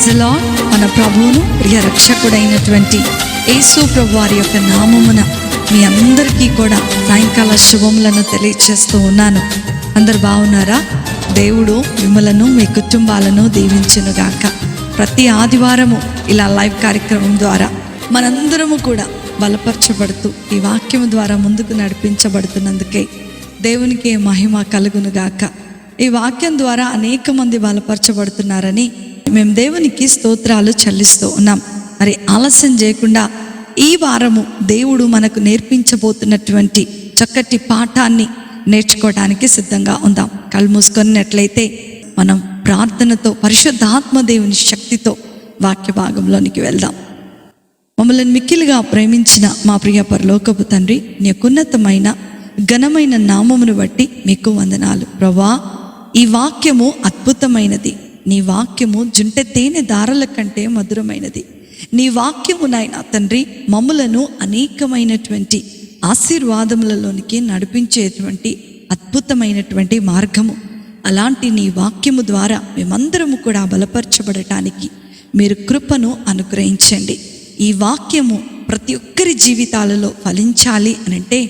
Praise the lord. మన ప్రభువును ప్రియ రక్షకుడైనటువంటి యేసు ప్రభు వారి యొక్క నామమున మీ అందరికీ కూడా సాయంకాల శుభములను తెలియజేస్తూ ఉన్నాను. అందరు బాగున్నారా? దేవుడు మిమ్మలను మీ కుటుంబాలను దీవించునుగాక. ప్రతి ఆదివారము ఇలా లైవ్ కార్యక్రమం ద్వారా మనందరము కూడా బలపరచబడుతూ ఈ వాక్యము ద్వారా ముందుకు నడిపించబడుతున్నందుకే దేవునికి మహిమ కలుగునుగాక. ఈ వాక్యం ద్వారా అనేక మంది బలపరచబడుతున్నారని మేము దేవునికి స్తోత్రాలు చెల్లిస్తూ ఉన్నాం. మరి ఆలస్యం చేయకుండా ఈ వారము దేవుడు మనకు నేర్పించబోతున్నటువంటి చక్కటి పాఠాన్ని నేర్చుకోవడానికి సిద్ధంగా ఉందాం. కళ్ళు మూసుకున్నట్లయితే మనం ప్రార్థనతో పరిశుద్ధాత్మ దేవుని శక్తితో వాక్య భాగంలోనికి వెళ్దాం. మమ్మల్ని మిక్కిలిగా ప్రేమించిన మా ప్రియ పరలోకపు తండ్రి, నీ ఉన్నతమైన ఘనమైన నామమును బట్టి మీకు వందనాలు ప్రభువా. ఈ వాక్యము అద్భుతమైనది. నీ వాక్యము జుంటె తేనె దారల కంటే మధురమైనది. నీ వాక్యము నాయన తండ్రి మమ్ములను అనేకమైనటువంటి ఆశీర్వాదములలోనికి నడిపించేటువంటి అద్భుతమైనటువంటి మార్గము. అలాంటి నీ వాక్యము ద్వారా మేమందరము కూడా బలపరచబడటానికి మీరు కృపను అనుగ్రహించండి. ఈ వాక్యము ప్రతి ఒక్కరి జీవితాలలో ఫలించాలి అనంటే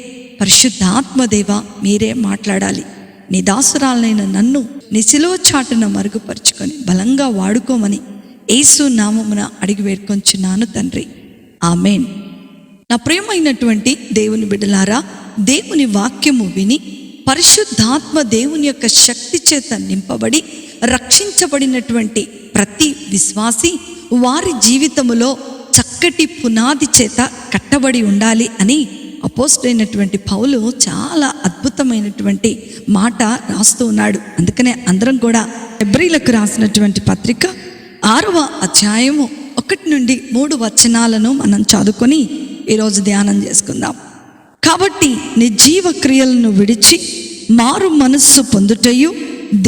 పరిశుద్ధాత్మదేవ మీరే మాట్లాడాలి. నీ దాసురాలైన నన్ను నీ సిలువ చాటున మరుగుపరుచుకొని బలంగా వాడుకోమని యేసు నామమున అడిగి వేడుకొంచున్నాను తండ్రి, ఆమేన్. నా ప్రియమైనటువంటి దేవుని బిడ్డలారా, దేవుని వాక్యము విని పరిశుద్ధాత్మ దేవుని యొక్క శక్తి చేత నింపబడి రక్షించబడినటువంటి ప్రతి విశ్వాసి వారి జీవితములో చక్కటి పునాది చేత కట్టబడి ఉండాలి అని అపోస్తలుడైనటువంటి పౌలు చాలా అద్భుతమైనటువంటి మాట రాస్తూ ఉన్నాడు. అందుకనే అందరం కూడా హెబ్రీలకు రాసినటువంటి పత్రిక 6వ అధ్యాయము 1 నుండి 3 వచనాలను మనం చదువుకొని ఈరోజు ధ్యానం చేసుకుందాం. కాబట్టి నీ జీవ క్రియలను విడిచి మారు మనస్సు పొందుటయు,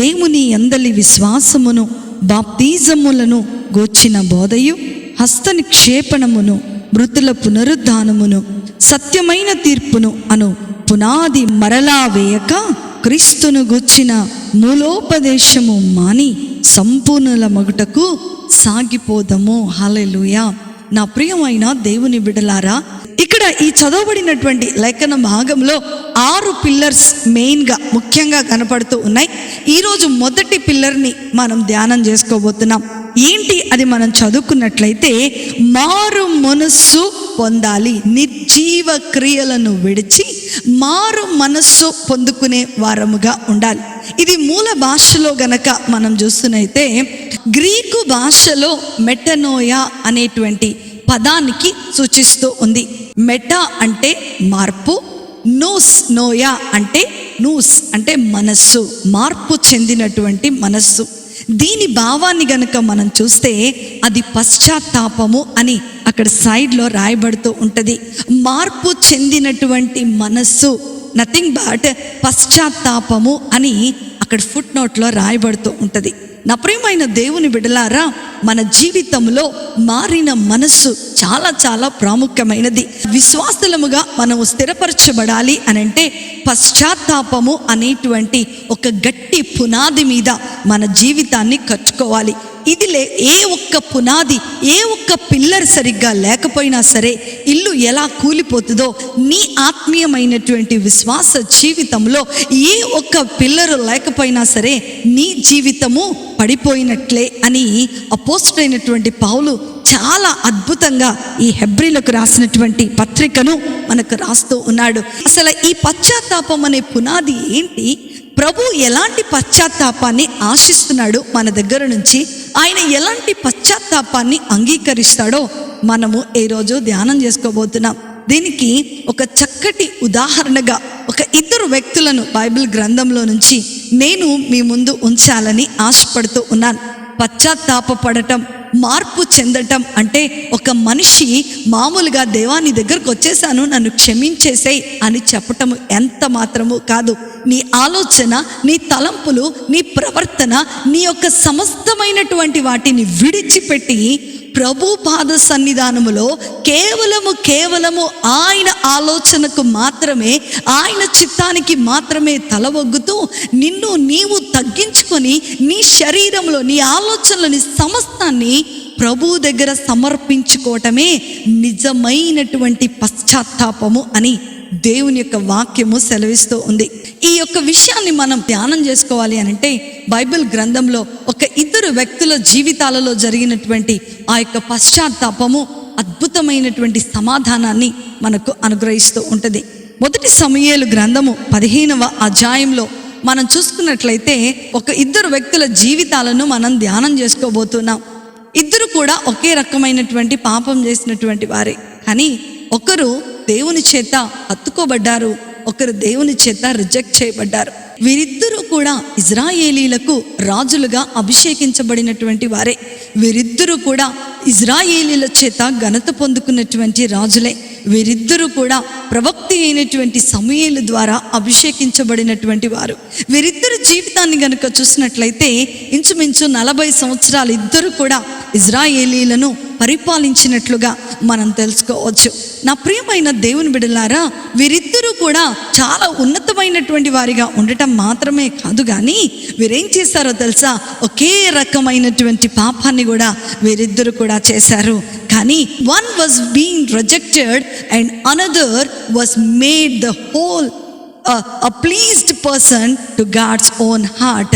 దేవుని యందలి విశ్వాసమును బాప్తిజములను గూర్చిన బోధయు, హస్త నిక్షేపణమును, మృతుల పునరుద్ధానమును, సత్యమైన తీర్పును అను పునాది మరలా వేయక క్రీస్తును గూర్చిన మూలోపదేశము మాని సంపూర్ణుల మగుటకు సాగిపోదము. హల్లెలూయా. నా ప్రియమైన దేవుని బిడ్డలారా, ఇక్కడ ఈ చదవబడినటువంటి లేఖన భాగంలో 6 పిల్లర్స్ మెయిన్గా ముఖ్యంగా కనపడుతూ ఉన్నాయి. ఈరోజు మొదటి పిల్లర్ని మనం ధ్యానం చేసుకోబోతున్నాం. ఏంటి అది మనం చదువుకున్నట్లయితే, మారు మనస్సు పొందాలి. నిర్జీవ క్రియలను విడిచి మారు మనస్సు పొందుకునే వారముగా ఉండాలి. ఇది మూల భాషలో గనక మనం చూస్తున్నైతే గ్రీకు భాషలో మెటనోయా అనేటువంటి పదానికి సూచిస్తూ ఉంది. మెటా అంటే మార్పు, నోస్ నోయా అంటే నూస్ అంటే మనస్సు, మార్పు చెందినటువంటి మనస్సు. దీని భావాన్ని గనక మనం చూస్తే అది పశ్చాత్తాపము అని అక్కడ సైడ్లో రాయబడుతూ ఉంటుంది. మార్పు చెందినటువంటి మనస్సు, నథింగ్ బట్ పశ్చాత్తాపము అని అక్కడ ఫుట్ నోట్లో రాయబడుతూ ఉంటుంది. నా ప్రియమైన దేవుని బిడ్డలారా, మన జీవితంలో మారిన మనస్సు చాలా చాలా ప్రాముఖ్యమైనది. విశ్వాసులముగా మనము స్థిరపరచబడాలి అనంటే పశ్చాత్తాపము అనేటువంటి ఒక గట్టి పునాది మీద మన జీవితాన్ని కట్టుకోవాలి. ఇదిలే ఏ ఒక్క పునాది, ఏ ఒక్క పిల్లర్ సరిగ్గా లేకపోయినా సరే ఇల్లు ఎలా కూలిపోతుందో, నీ ఆత్మీయమైనటువంటి విశ్వాస జీవితంలో ఏ ఒక్క పిల్లరు లేకపోయినా సరే నీ జీవితము పడిపోయినట్లే అని అపోస్తలుడైనటువంటి పౌలు చాలా అద్భుతంగా ఈ హెబ్రీలకు రాసినటువంటి పత్రికను మనకు రాస్తూ ఉన్నాడు. అసలు ఈ పశ్చాత్తాపం అనే పునాది ఏంటి? ప్రభు ఎలాంటి పశ్చాత్తాపాన్ని ఆశిస్తున్నాడు మన దగ్గర నుంచి, ఆయన ఎలాంటి పశ్చాత్తాపాన్ని అంగీకరిస్తాడో మనము ఈరోజు ధ్యానం చేసుకోబోతున్నాం. దీనికి ఒక చక్కటి ఉదాహరణగా ఒక 2 వ్యక్తులను బైబిల్ గ్రంథంలో నుంచి నేను మీ ముందు ఉంచాలని ఆశపడుతూ ఉన్నాను. పశ్చాత్తాపపడటం, మార్పు చెందటం అంటే ఒక మనిషి మామూలుగా దేవాని దగ్గరకు వచ్చేసాను, నన్ను క్షమించేసేయ్ అని చెప్పటము ఎంత మాత్రము కాదు. నీ ఆలోచన, నీ తలంపులు, నీ ప్రవర్తన, నీ యొక్క సమస్తమైనటువంటి వాటిని విడిచిపెట్టి ప్రభు పాద సన్నిధానములో కేవలము ఆయన ఆలోచనకు మాత్రమే, ఆయన చిత్తానికి మాత్రమే తల ఒగ్గుతూ నిన్ను నీవు తగ్గించుకొని తీసుకొని నీ శరీరంలో నీ ఆలోచనలు నీ సమస్తాన్ని ప్రభు దగ్గర సమర్పించుకోవటమే నిజమైనటువంటి పశ్చాత్తాపము అని దేవుని యొక్క వాక్యము సెలవిస్తూ ఉంది. ఈ యొక్క విషయాన్ని మనం ధ్యానం చేసుకోవాలి అంటే బైబిల్ గ్రంథంలో ఒక ఇద్దరు వ్యక్తుల జీవితాలలో జరిగినటువంటి ఆ యొక్క పశ్చాత్తాపము అద్భుతమైనటువంటి సమాధానాన్ని మనకు అనుగ్రహిస్తూ ఉంటుంది. మొదటి సమూయేలు గ్రంథము 15వ అధ్యాయంలో మనం చూసుకున్నట్లయితే ఒక ఇద్దరు వ్యక్తుల జీవితాలను మనం ధ్యానం చేసుకోబోతున్నాం. ఇద్దరు కూడా ఒకే రకమైనటువంటి పాపం చేసినటువంటి వారే, కానీ ఒకరు దేవుని చేత హత్తుకోబడ్డారు, ఒకరు దేవుని చేత రిజెక్ట్ చేయబడ్డారు. వీరిద్దరూ కూడా ఇజ్రాయేలీలకు రాజులుగా అభిషేకించబడినటువంటి వారే. వీరిద్దరూ కూడా ఇజ్రాయేలీల చేత ఘనత పొందుకున్నటువంటి రాజులే. వీరిద్దరూ కూడా ప్రవక్త అయినటువంటి సమూయేలు ద్వారా అభిషేకించబడినటువంటి వారు. వీరిద్దరు జీవితాన్ని గనుక చూసినట్లయితే ఇంచుమించు 40 సంవత్సరాలు ఇద్దరు కూడా ఇజ్రాయేలీలను పరిపాలించినట్లుగా మనం తెలుసుకోవచ్చు. నా ప్రియమైన దేవుని బిడ్డలారా, వీరిద్దరూ కూడా చాలా ఉన్నతమైనటువంటి వారిగా ఉండటం మాత్రమే కాదు, కానీ వీరేం చేశారో తెలుసా? ఒకే రకమైనటువంటి పాపాన్ని కూడా వీరిద్దరు కూడా చేశారు. కానీ one was being rejected and another was made the whole a pleased person to God's own heart.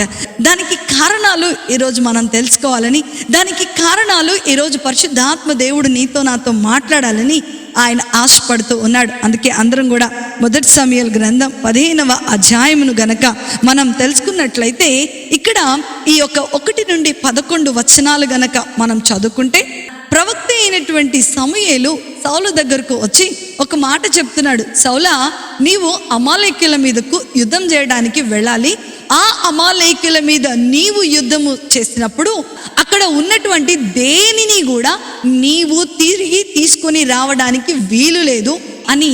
దానికి కారణాలు ఈరోజు మనం తెలుసుకోవాలని, దానికి కారణాలు ఈరోజు పరిశుద్ధాత్మ దేవుడు నీతో నాతో మాట్లాడాలని ఆయన ఆశపడుతూ ఉన్నాడు. అందుకే అందరం కూడా మొదటి సమూయేలు గ్రంథం 15వ అధ్యాయమును గనక మనం తెలుసుకున్నట్లయితే ఇక్కడ ఈ యొక్క 1 నుండి 11 వచనాలు గనక మనం చదువుకుంటే, ప్రవక్త అయినటువంటి సమూయేలు సౌలు దగ్గరకు వచ్చి ఒక మాట చెప్తున్నాడు. సౌలా, నీవు అమాలేకీయుల మీదకు యుద్ధం చేయడానికి వెళ్ళాలి. ఆ అమాలేకీయుల మీద నీవు యుద్ధము చేసినప్పుడు అక్కడ ఉన్నటువంటి దేనిని కూడా నీవు తిరిగి తీసుకొని రావడానికి వీలు లేదు అని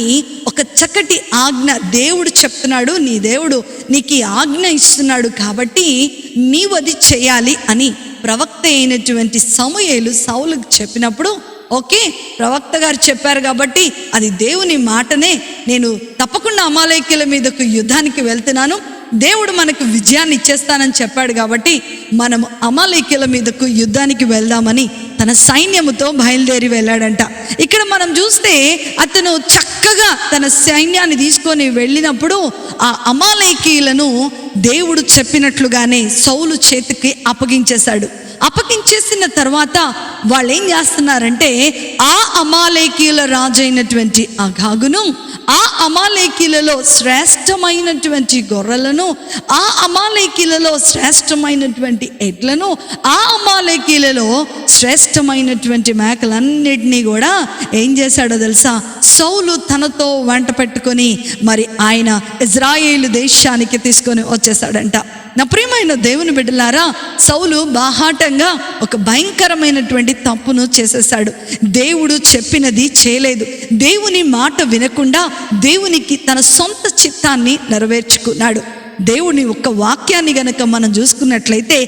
ఒక చక్కటి ఆజ్ఞ దేవుడు చెప్తున్నాడు. నీ దేవుడు నీకు ఈ ఆజ్ఞ ఇస్తున్నాడు కాబట్టి నీవు అది చేయాలి అని ప్రవక్త అయినటువంటి సమూయేలు సౌలుకు చెప్పినప్పుడు, ఓకే, ప్రవక్త గారు చెప్పారు కాబట్టి అది దేవుని మాటనే, నేను తప్పకుండా అమాలేకీయుల మీదకు యుద్ధానికి వెళ్తున్నాను, దేవుడు మనకు విజయాన్ని ఇచ్చేస్తానని చెప్పాడు కాబట్టి మనము అమాలేకీయుల మీదకు యుద్ధానికి వెళ్దామని తన సైన్యముతో బయలుదేరి వెళ్ళాడంట. ఇక్కడ మనం చూస్తే అతను చక్కగా తన సైన్యాన్ని తీసుకొని వెళ్ళినప్పుడు ఆ అమాలేకీయులను దేవుడు చెప్పినట్లుగానే సౌలు చేతికి అప్పగించేశాడు. అప్పగించేసిన తర్వాత వాళ్ళు ఏం చేస్తున్నారంటే, ఆ అమాలేకీయుల రాజు అయినటువంటి అగాగును, ఆ అమాలేకీయులలో శ్రేష్టమైనటువంటి గొర్రెలను, ఆ అమాలేకీయులలో శ్రేష్టమైనటువంటి ఎడ్లను, ఆ అమాలేకీయులలో శ్రేష్టమైనటువంటి మేకలన్నిటినీ కూడా ఏం చేశాడో తెలుసా? సౌలు తనతో వెంట పెట్టుకొని మరి ఆయన ఇజ్రాయేలు దేశానికి తీసుకొని వచ్చేసాడంట. నా ప్రియమైన దేవుని బిడ్డలారా, సౌలు బాహాటంగా ఒక భయంకరమైనటువంటి తప్పును చేసేసాడు. దేవుడు చెప్పినది చేయలేదు. దేవుని మాట వినకుండా దేవునికి తన సొంత చిత్తాన్ని నెరవేర్చుకున్నాడు. దేవుని ఒక్క వాక్యాన్ని గనక మనం చూసుకున్నట్లయితే,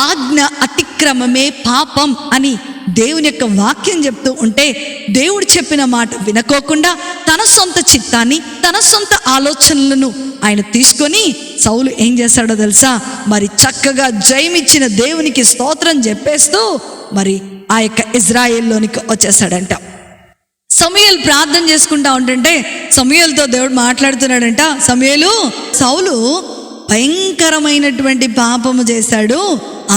ఆజ్ఞ అతిక్రమమే పాపం అని దేవుని యొక్క వాక్యం చెప్తూ ఉంటే, దేవుడు చెప్పిన మాట వినుకోకుండా తన సొంత చిత్తాన్ని, తన సొంత ఆలోచనలను ఆయన తీసుకొని సౌలు ఏం చేశాడో తెలుసా? మరి చక్కగా జయమిచ్చిన దేవునికి స్తోత్రం చెప్పేస్తూ మరి ఆ యొక్క ఇజ్రాయేల్లోనికి వచ్చేసాడంట. సమూయేలు ప్రార్థన చేసుకుంటా ఉంటుంటే సమూయేలుతో దేవుడు మాట్లాడుతున్నాడంట. సమూయేలు, సౌలు భయంకరమైనటువంటి పాపము చేశాడు,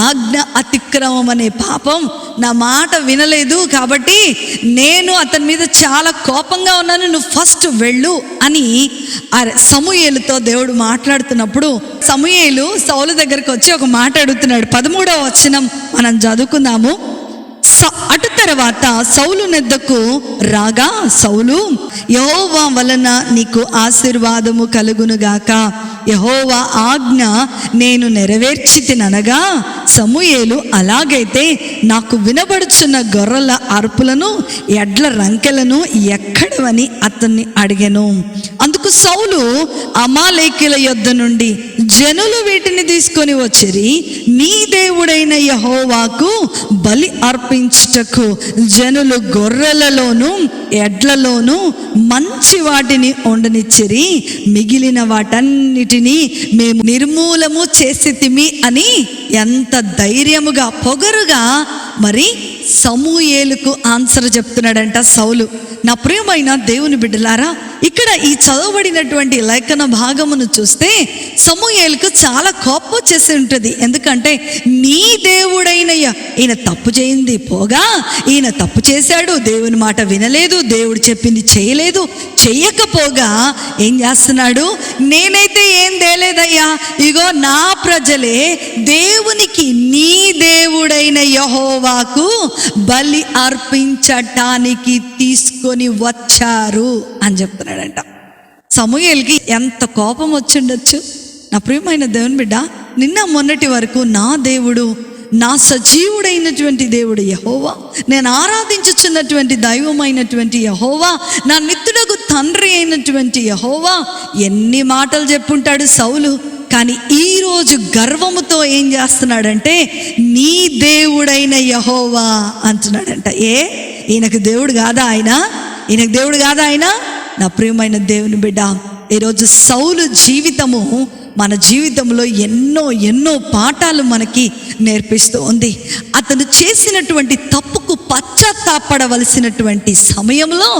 ఆజ్ఞ అతిక్రమం అనే పాపం, నా మాట వినలేదు కాబట్టి నేను అతని మీద చాలా కోపంగా ఉన్నాను, నువ్వు ఫస్ట్ వెళ్ళు అని సమూయేలుతో దేవుడు మాట్లాడుతున్నప్పుడు సమూయేలు సౌలు దగ్గరకు వచ్చి ఒక మాట అడుగుతున్నాడు. 13వ వచనం మనం చదువుకుందాము. అటు తర్వాత సౌలు నెద్దకు రాగా సౌలు, యెహోవా వలన నీకు ఆశీర్వాదము కలుగునుగాక, యెహోవా ఆజ్ఞ నేను నెరవేర్చితిననగా సమూయేలు, అలాగైతే నాకు వినబడుచున్న గొర్రెల అరుపులను ఎడ్ల రంకెలను ఎక్కడవని అతన్ని అడిగాను. అందుకు అందుకు సౌలు అమాలేకీల యొద్ద నుండి జనులు వీటిని తీసుకొని వచ్చిరి, నీ దేవుడైన యెహోవాకు బలి అర్పించుటకు జనులు గొర్రెలలోను ఎడ్లలోను మంచి వాటిని ఉండనిచ్చిరి, మిగిలిన వాటన్నిటినీ మేము నిర్మూలము చేసితిమి అని ఎంత ధైర్యముగా పొగరుగా మరి సమూయేలుకు ఆన్సర్ చెప్తున్నాడంట సౌలు. నా ప్రియమైన దేవుని బిడ్డలారా, ఇక్కడ ఈ చదవబడినటువంటి లేఖన భాగమును చూస్తే సమూయేలుకు చాలా కోపం వచ్చేసి ఉంటుంది. ఎందుకంటే నీ దేవుడైన ఈయన తప్పు చేయింది పోగా, ఈయన తప్పు చేశాడు, దేవుని మాట వినలేదు, దేవుడు చెప్పింది చేయలేదు, చెయ్యకపోగా ఏం చేస్తున్నాడు, నేనైతే ఏం తేలేదయ్యా, ఇగో నా ప్రజలే దేవునికి నీ దేవుడైన యెహోవాకు బలి అర్పించటానికి తీసుకొని వచ్చారు అని చెప్తున్నాడంట. సమూయేలుకి ఎంత కోపం వచ్చిండొచ్చు. నా ప్రియమైన దేవుని బిడ్డ, నిన్న మొన్నటి వరకు నా దేవుడు, నా సజీవుడైనటువంటి దేవుడు యెహోవా, నేను ఆరాధించుచున్నటువంటి దైవమైనటువంటి యెహోవా, నా నిత్యుడకు తండ్రి అయినటువంటి యెహోవా, ఎన్ని మాటలు చెప్పుంటాడు సౌలు. కానీ ఈరోజు గర్వముతో ఏం చేస్తున్నాడంటే నీ దేవుడైన యెహోవా అంటున్నాడంట. ఈయనకు దేవుడు కాదా ఆయన? ఈయనకు దేవుడు కాదా ఆయన? నా ప్రియమైన దేవుని బిడ్డ, ఈరోజు సౌలు జీవితము మన జీవితంలో ఎన్నో పాఠాలు మనకి నేర్పిస్తూ ఉంది. అతను చేసినటువంటి తప్పుకు పశ్చాత్తాపడవలసినటువంటి సమయంలో,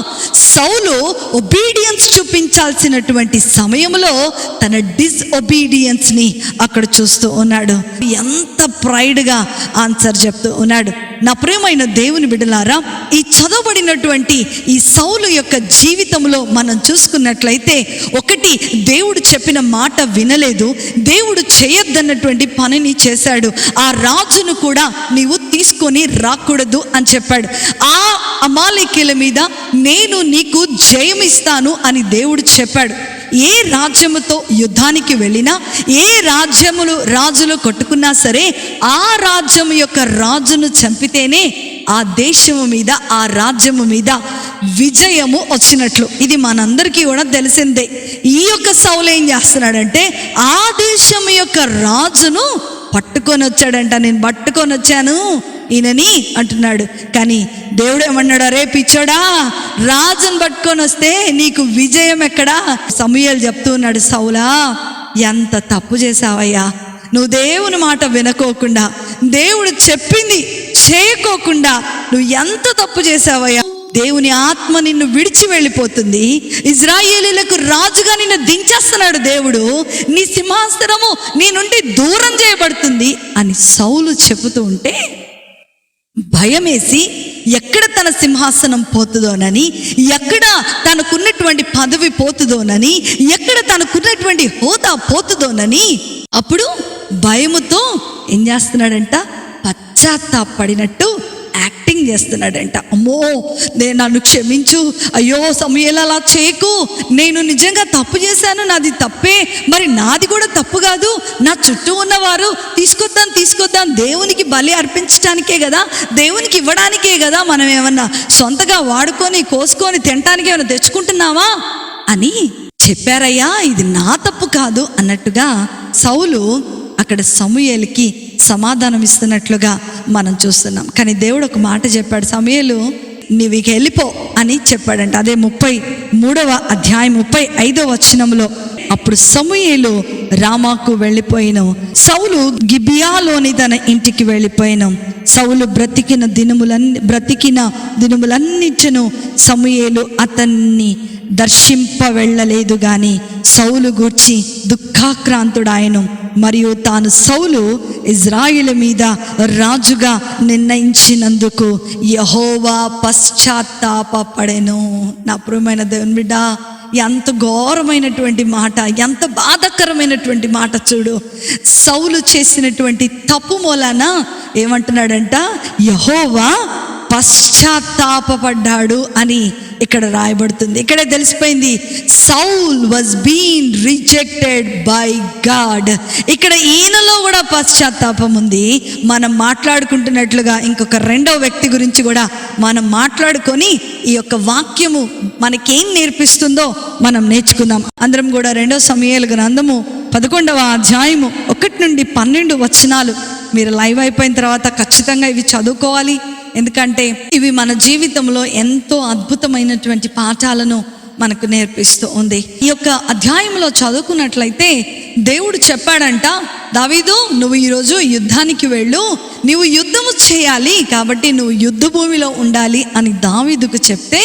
సౌలు ఒబీడియన్స్ చూపించాల్సినటువంటి సమయంలో తన డిస్ఒబీడియన్స్ని అక్కడ చూస్తూ ఉన్నాడు. ఎంత ప్రైడ్గా ఆన్సర్ చెప్తూ ఉన్నాడు. నా ప్రియమైన దేవుని బిడ్డలారా, ఈ చదవబడినటువంటి ఈ సౌలు యొక్క జీవితంలో మనం చూసుకున్నట్లయితే, ఒకటి, దేవుడు చెప్పిన మాట వినలేదు, దేవుడు చేయొద్దన్నటువంటి పనిని చేశాడు. ఆ రాజును కూడా నీవు తీసుకొని రాకూడదు అని చెప్పాడు. ఆ అమాలేకీయుల మీద నేను నీకు జయమిస్తాను అని దేవుడు చెప్పాడు. ఏ రాజ్యముతో యుద్ధానికి వెళ్ళినా, ఏ రాజులు కొట్టుకున్నా సరే, ఆ రాజ్యము యొక్క రాజును చంపితేనే ఆ దేశము మీద, ఆ రాజ్యము మీద విజయము వచ్చినట్లు. ఇది మనందరికీ కూడా తెలిసిందే. ఈ యొక్క సౌలు ఏం చేస్తున్నాడంటే ఆ దేశము యొక్క రాజును పట్టుకొని వచ్చాడంట. నేను పట్టుకొని వచ్చాను ఈయనని అంటున్నాడు. కానీ దేవుడు ఏమన్నాడు, అరే పిచ్చోడా, రాజును పట్టుకొని వస్తే నీకు విజయం ఎక్కడా? సమూయేలు చెప్తూ ఉన్నాడు, సౌలా ఎంత తప్పు చేసావయ్యా, నువ్వు దేవుని మాట వినకోకుండా, దేవుడు చెప్పింది చేయకోకుండా నువ్వు ఎంత తప్పు చేసావయ్యా. దేవుని ఆత్మ నిన్ను విడిచి వెళ్ళిపోతుంది, ఇజ్రాయేలీలకు రాజుగా నిన్ను దించేస్తున్నాడు దేవుడు, నీ సింహాసనము నీ నుండి దూరం చేయబడుతుంది అని సౌలు చెబుతూ ఉంటే భయమేసి ఎక్కడ తన సింహాసనం పోతుందోనని, ఎక్కడ తనకున్నటువంటి పదవి పోతుందోనని, ఎక్కడ తనకున్నటువంటి హోదా పోతుందోనని, అప్పుడు భయముతో ఏం చేస్తున్నాడంట, పశ్చాత్తాపడినట్టు యాక్టింగ్ చేస్తున్నాడంట. అమ్మో, నన్ను క్షమించు, అయ్యో సమూయేలు అలా చేయకు, నేను నిజంగా తప్పు చేశాను, నాది తప్పే, మరి నాది కూడా తప్పు కాదు, నా చుట్టూ ఉన్నవారు తీసుకొద్దాం దేవునికి బలి అర్పించడానికే కదా, దేవునికి ఇవ్వడానికే కదా, మనం ఏమన్నా సొంతగా వాడుకొని కోసుకొని తినటానికి ఏమైనా తెచ్చుకుంటున్నావా అని చెప్పారయ్యా, ఇది నా తప్పు కాదు అన్నట్టుగా సౌలు అక్కడ సమూయేలుకి సమాధానం ఇస్తున్నట్లుగా మనం చూస్తున్నాం. కానీ దేవుడు ఒక మాట చెప్పాడు, సమూయేలు నీవు ఇక వెళ్ళిపో అని చెప్పాడంట. అదే 33వ అధ్యాయం 35వ వచనంలో, అప్పుడు సమూయేలు రామాకు వెళ్ళిపోయిన, సౌలు గిబియాలోని తన ఇంటికి వెళ్ళిపోయిన. సౌలు బ్రతికిన దినములన్నిటిను సమూయేలు అతన్ని దర్శింప వెళ్ళలేదు గాని సౌలు గూర్చి దుఃఖాక్రాంతుడాయను. మరియు తాను సౌలు ఇజ్రాయేలు మీద రాజుగా నిర్ణయించినందుకు యెహోవా పశ్చాత్తాపపడెను. నా ప్రియమైన దేవుని బిడ్డ, ఎంత ఘోరమైనటువంటి మాట, ఎంత బాధాకరమైనటువంటి మాట చూడు. సౌలు చేసినటువంటి తప్పు మూలాన ఏమంటున్నాడంట, యెహోవా పశ్చాత్తాపపడ్డాడు అని ఇక్కడ రాయబడుతుంది. ఇక్కడే తెలిసిపోయింది, Saul was been rejected by God. ఇక్కడ ఈయనలో కూడా పశ్చాత్తాపం ఉంది. మనం మాట్లాడుకుంటున్నట్లుగా ఇంకొక రెండో వ్యక్తి గురించి కూడా మనం మాట్లాడుకొని ఈ యొక్క వాక్యము మనకేం నేర్పిస్తుందో మనం నేర్చుకుందాం. అందరం కూడా 2 సమూయేలు గ్రంథము 11వ అధ్యాయము 1 నుండి 12 వచనాలు మీరు లైవ్ అయిపోయిన తర్వాత ఖచ్చితంగా ఇవి చదువుకోవాలి. ఎందుకంటే ఇవి మన జీవితంలో ఎంతో అద్భుతమైనటువంటి పాఠాలను మనకు నేర్పిస్తూ ఉంది. ఈ యొక్క అధ్యాయంలో చదువుకున్నట్లయితే దేవుడు చెప్పాడంట, దావీదు నువ్వు ఈరోజు యుద్ధానికి వెళ్ళు, నువ్వు యుద్ధము చేయాలి, కాబట్టి నువ్వు యుద్ధ భూమిలో ఉండాలి అని దావీదుకు చెప్తే